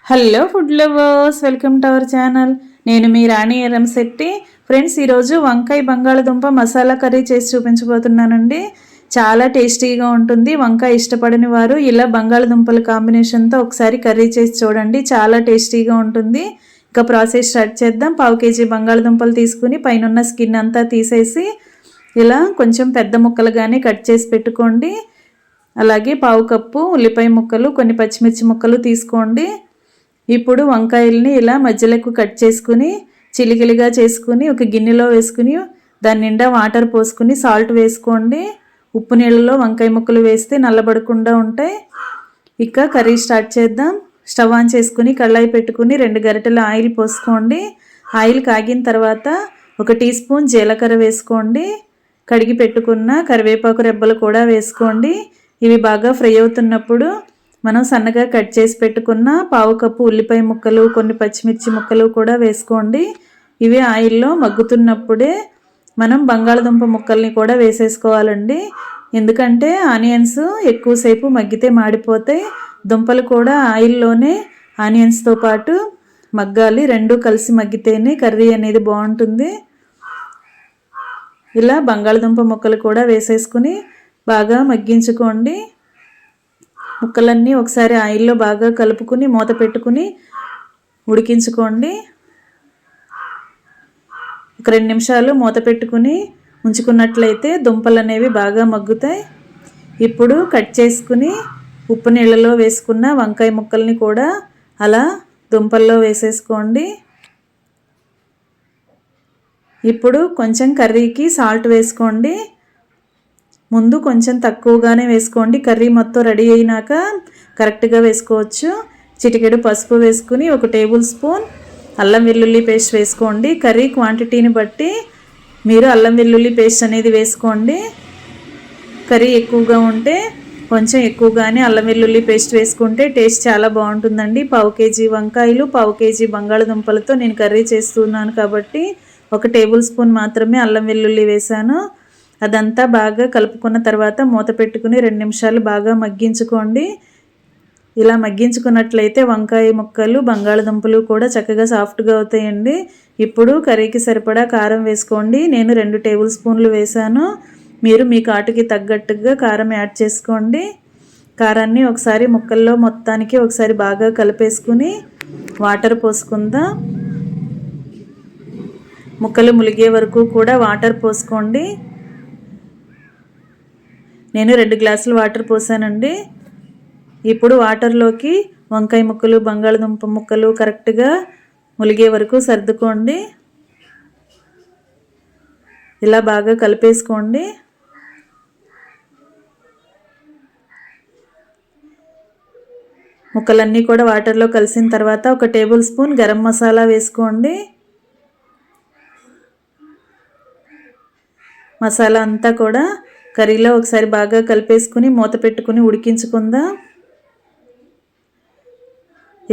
Hello food lovers, welcome to our channel. నేను మీ రాణి Eramsetti. Friends, ఈరోజు వంకాయ బంగాళదుంప మసాలా కర్రీ చేసి చూపించబోతున్నానండి. చాలా టేస్టీగా ఉంటుంది. వంకాయ ఇష్టపడని వారు ఇలా బంగాళదుంపల కాంబినేషన్తో ఒకసారి కర్రీ చేసి చూడండి, చాలా టేస్టీగా ఉంటుంది. ఇక ప్రాసెస్ స్టార్ట్ చేద్దాం. 1/2 kg బంగాళదుంపలు తీసుకుని పైన స్కిన్ అంతా తీసేసి ఇలా కొంచెం పెద్ద ముక్కలుగానే కట్ చేసి పెట్టుకోండి. అలాగే 1/2 కప్పు ఉల్లిపాయ ముక్కలు, కొన్ని పచ్చిమిర్చి ముక్కలు తీసుకోండి. ఇప్పుడు వంకాయల్ని ఇలా మధ్యలోకి కట్ చేసుకుని చిలికిలిగా చేసుకుని ఒక గిన్నెలో వేసుకుని దాని నిండా వాటర్ పోసుకుని సాల్ట్ వేసుకోండి. ఉప్పు నీళ్ళలో వంకాయ ముక్కలు వేస్తే నల్లబడకుండా ఉంటాయి. ఇక కర్రీ స్టార్ట్ చేద్దాం. స్టవ్ ఆన్ చేసుకుని కళాయి పెట్టుకుని 2 గరిటెల ఆయిల్ పోసుకోండి. ఆయిల్ కాగిన తర్వాత 1 టీ స్పూన్ జీలకర్ర వేసుకోండి. కడిగి పెట్టుకున్న కరివేపాకు రెబ్బలు కూడా వేసుకోండి. ఇవి బాగా ఫ్రై అవుతున్నప్పుడు మనం సన్నగా కట్ చేసి పెట్టుకున్న 1/2 కప్పు ఉల్లిపాయ ముక్కలు, కొన్ని పచ్చిమిర్చి ముక్కలు కూడా వేసుకోండి. ఇవి ఆయిల్లో మగ్గుతున్నప్పుడే మనం బంగాళదుంప ముక్కల్ని కూడా వేసేసుకోవాలండి. ఎందుకంటే ఆనియన్స్ ఎక్కువసేపు మగ్గితే మాడిపోతాయి. దుంపలు కూడా ఆయిల్లోనే ఆనియన్స్తో పాటు మగ్గాలి. రెండు కలిసి మగ్గితేనే కర్రీ అనేది బాగుంటుంది. ఇలా బంగాళదుంప ముక్కలు కూడా వేసేసుకుని బాగా మగ్గించుకోండి. ముక్కలన్నీ ఒకసారి ఆయిల్లో బాగా కలుపుకుని మూత పెట్టుకుని ఉడికించుకోండి. ఒక 2 నిమిషాలు మూత పెట్టుకుని ఉంచుకున్నట్లయితే దుంపలు అనేవి బాగా మగ్గుతాయి. ఇప్పుడు కట్ చేసుకుని ఉప్పు నీళ్ళలో వేసుకున్న వంకాయ ముక్కల్ని కూడా అలా దుంపల్లో వేసేసుకోండి. ఇప్పుడు కొంచెం కర్రీకి సాల్ట్ వేసుకోండి. ముందు కొంచెం తక్కువగానే వేసుకోండి. కర్రీ మొత్తం రెడీ అయినాక కరెక్ట్గా వేసుకోవచ్చు. చిటికెడు పసుపు వేసుకుని 1 టేబుల్ స్పూన్ అల్లం వెల్లుల్లి పేస్ట్ వేసుకోండి. కర్రీ క్వాంటిటీని బట్టి మీరు అల్లం వెల్లుల్లి పేస్ట్ అనేది వేసుకోండి. కర్రీ ఎక్కువగా ఉంటే కొంచెం ఎక్కువగానే అల్లం వెల్లుల్లి పేస్ట్ వేసుకుంటే టేస్ట్ చాలా బాగుంటుందండి. 1/2 kg వంకాయలు, 1/2 kg బంగాళదుంపలతో నేను కర్రీ చేస్తున్నాను కాబట్టి 1 టేబుల్ స్పూన్ మాత్రమే అల్లం వెల్లుల్లి వేసాను. అదంతా బాగా కలుపుకున్న తర్వాత మూత పెట్టుకుని 2 నిమిషాలు బాగా మగ్గించుకోండి. ఇలా మగ్గించుకున్నట్లయితే వంకాయ ముక్కలు, బంగాళదుంపలు కూడా చక్కగా సాఫ్ట్గా అవుతాయండి. ఇప్పుడు కర్రీకి సరిపడా కారం వేసుకోండి. నేను 2 టేబుల్ స్పూన్లు వేసాను. మీరు మీ కాటుకి తగ్గట్టుగా కారం యాడ్ చేసుకోండి. కారాన్ని ఒకసారి ముక్కల్లో మొత్తానికి ఒకసారి బాగా కలిపేసుకుని వాటర్ పోసుకుందాం. ముక్కలు ములిగే వరకు కూడా వాటర్ పోసుకోండి. నేను 2 గ్లాసులు వాటర్ పోసానండి. ఇప్పుడు వాటర్లోకి వంకాయ ముక్కలు, బంగాళదుంప ముక్కలు కరెక్ట్గా ములిగే వరకు సర్దుకోండి. ఇలా బాగా కలిపేసుకోండి. ముక్కలన్నీ కూడా వాటర్లో కలిసిన తర్వాత 1 టేబుల్ స్పూన్ గరం మసాలా వేసుకోండి. మసాలా అంతా కూడా కర్రీలో ఒకసారి బాగా కలిపేసుకుని మూత పెట్టుకుని ఉడికించుకుందాం.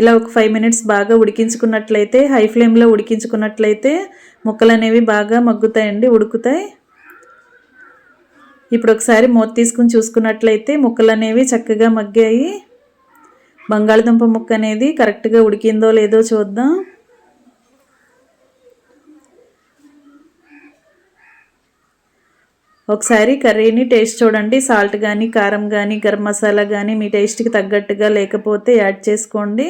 ఇలా ఒక 5 మినిట్స్ బాగా ఉడికించుకున్నట్లయితే, హై ఫ్లేమ్లో ఉడికించుకున్నట్లయితే ముక్కలు అనేవి బాగా మగ్గుతాయండి, ఉడుకుతాయి. ఇప్పుడు ఒకసారి మూత తీసుకుని చూసుకున్నట్లయితే ముక్కలు అనేవి చక్కగా మగ్గాయి. బంగాళదుంప ముక్క అనేది కరెక్ట్గా ఉడికిందో లేదో చూద్దాం. ఒకసారి కర్రీని టేస్ట్ చూడండి. సాల్ట్ కానీ, కారం కానీ, గరం మసాలా కానీ మీ టేస్ట్కి తగ్గట్టుగా లేకపోతే యాడ్ చేసుకోండి.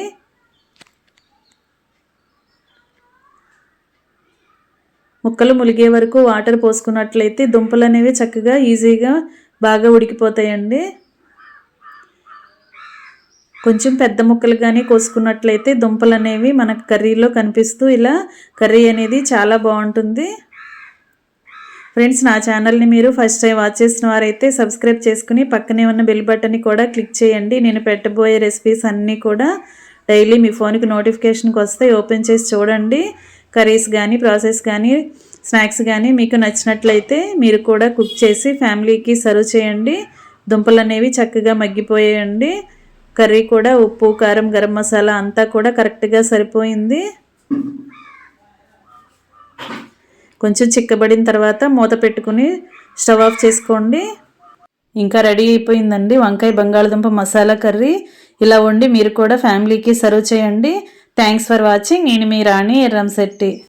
ముక్కలు ములిగే వరకు వాటర్ పోసుకున్నట్లయితే దుంపలు అనేవి చక్కగా ఈజీగా బాగా ఉడికిపోతాయండి. కొంచెం పెద్ద ముక్కలు కానీ కోసుకున్నట్లయితే దుంపలు అనేవి మనకు కర్రీలో కనిపిస్తూ ఇలా కర్రీ అనేది చాలా బాగుంటుంది. ఫ్రెండ్స్, నా ఛానల్ని మీరు ఫస్ట్ టైం వాచ్ చేసిన వారైతే సబ్స్క్రైబ్ చేసుకుని పక్కనే ఉన్న బెల్ బటన్ని కూడా క్లిక్ చేయండి. నేను పెట్టబోయే రెసిపీస్ అన్నీ కూడా డైలీ మీ ఫోన్కి నోటిఫికేషన్కి వస్తాయి. ఓపెన్ చేసి చూడండి. కర్రీస్ కానీ, ప్రాసెస్ కానీ, స్నాక్స్ కానీ మీకు నచ్చినట్లయితే మీరు కూడా కుక్ చేసి ఫ్యామిలీకి సర్వ్ చేయండి. దుంపలు అనేవి చక్కగా మగ్గిపోయాయండి. కర్రీ కూడా ఉప్పు, కారం, గరం మసాలా అంతా కూడా కరెక్ట్గా సరిపోయింది. కొంచెం చిక్కబడిన తర్వాత మూత పెట్టుకుని స్టవ్ ఆఫ్ చేసుకోండి. ఇంకా రెడీ అయిపోయిందండి వంకాయ బంగాళదుంప మసాలా కర్రీ. ఇలా వండి మీరు కూడా ఫ్యామిలీకి సర్వ్ చేయండి. Thanks for watching. నేను మీ రాణి ఎర్రంశెట్టి.